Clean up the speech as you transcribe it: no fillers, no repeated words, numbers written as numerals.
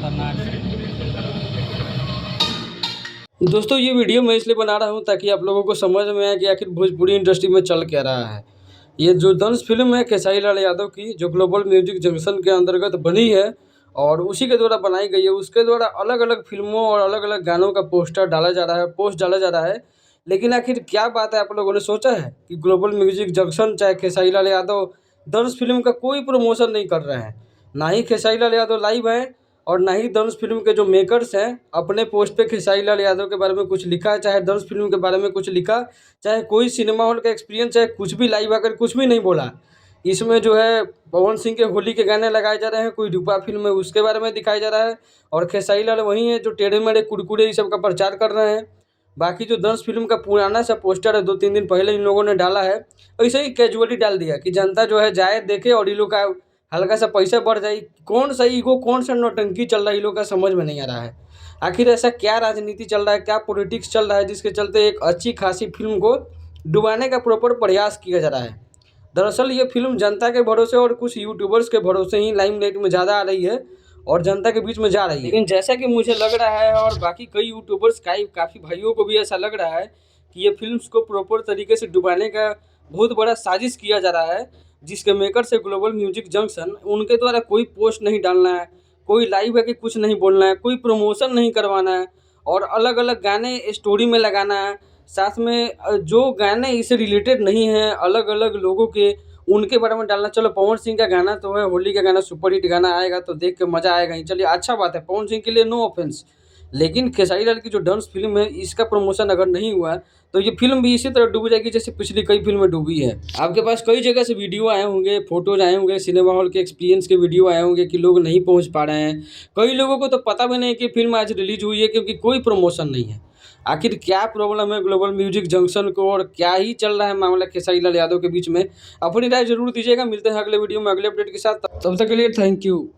खतरनाक है। दोस्तों ये वीडियो मैं इसलिए बना रहा हूँ ताकि आप लोगों को समझ में आए कि आखिर भोजपुरी इंडस्ट्री में चल क्या रहा है। ये जो दंश फिल्म है खेसारी लाल यादव की, जो ग्लोबल म्यूजिक जंक्शन के अंतर्गत बनी है और उसी के द्वारा बनाई गई है, उसके द्वारा अलग अलग फिल्मों और अलग अलग गानों का पोस्टर डाला जा रहा है, पोस्ट डाला जा रहा है। लेकिन आखिर क्या बात है, आप लोगों ने सोचा है कि ग्लोबल म्यूजिक जंक्शन चाहे खेसारी लाल यादव दंश फिल्म का कोई प्रमोशन नहीं कर रहे हैं। ना ही खेसारी लाल यादव लाइव है और ना ही दंश फिल्म के जो मेकर्स हैं अपने पोस्ट पे खेसारी लाल यादव के बारे में कुछ लिखा है, चाहे दंश फिल्म के बारे में कुछ लिखा, चाहे कोई सिनेमा हॉल का एक्सपीरियंस, चाहे कुछ भी लाइव आकर कुछ भी नहीं बोला। इसमें जो है पवन सिंह के होली के गाने लगाए जा रहे हैं, कोई रूपा फिल्म है उसके बारे में दिखाया जा रहा है और खेसारी लाल वही है जो टेढ़े मेढ़े कुरकुरे ये सब का प्रचार कर रहे हैं। बाकी जो दंश फिल्म का पुराना सा पोस्टर है 2-3 दिन पहले इन लोगों ने डाला है, ऐसे ही कैजुअली डाल दिया कि जनता जो है जाए देखे और ये लोग का हल्का सा पैसा बढ़ जाए। कौन सा ईगो, कौन सा नौटंकी चल रहा है, इन लोग का समझ में नहीं आ रहा है। आखिर ऐसा क्या राजनीति चल रहा है, क्या पॉलिटिक्स चल रहा है जिसके चलते एक अच्छी खासी फिल्म को डुबाने का प्रॉपर प्रयास किया जा रहा है। दरअसल ये फिल्म जनता के भरोसे और कुछ यूट्यूबर्स के भरोसे ही लाइमलाइट में ज़्यादा आ रही है और जनता के बीच में जा रही है। लेकिन जैसा कि मुझे लग रहा है और बाकी कई यूट्यूबर्स काफ़ी भाइयों को भी ऐसा लग रहा है कि ये फिल्म्स को प्रॉपर तरीके से डुबाने का बहुत बड़ा साजिश किया जा रहा है, जिसके मेकर्स है ग्लोबल म्यूजिक जंक्शन। उनके द्वारा कोई पोस्ट नहीं डालना है, कोई लाइव है कि कुछ नहीं बोलना है, कोई प्रमोशन नहीं करवाना है और अलग अलग गाने स्टोरी में लगाना है। साथ में जो गाने इससे रिलेटेड नहीं हैं अलग अलग लोगों के, उनके बारे में डालना। चलो पवन सिंह का गाना तो है, होली का गाना सुपर हिट गाना आएगा तो देख के मज़ा आएगा ही, चलिए अच्छा बात है, पवन सिंह के लिए नो ऑफेंस। लेकिन खेसारी लाल की जो डंस फिल्म है इसका प्रमोशन अगर नहीं हुआ तो ये फिल्म भी इसी तरह डूब जाएगी जैसे पिछली कई फिल्में डूबी है। आपके पास कई जगह से वीडियो आए होंगे, फोटोज आए होंगे, सिनेमा हॉल के एक्सपीरियंस के वीडियो आए होंगे कि लोग नहीं पहुंच पा रहे हैं। कई लोगों को तो पता भी नहीं कि फिल्म आज रिलीज हुई है क्योंकि कोई प्रमोशन नहीं है। आखिर क्या प्रॉब्लम है ग्लोबल म्यूजिक जंक्शन को और क्या ही चल रहा है मामला खेसारी लाल यादव के बीच में? अपनी राय जरूर दीजिएगा। मिलते हैं अगले वीडियो में अगले अपडेट के साथ, तब तक के लिए थैंक यू।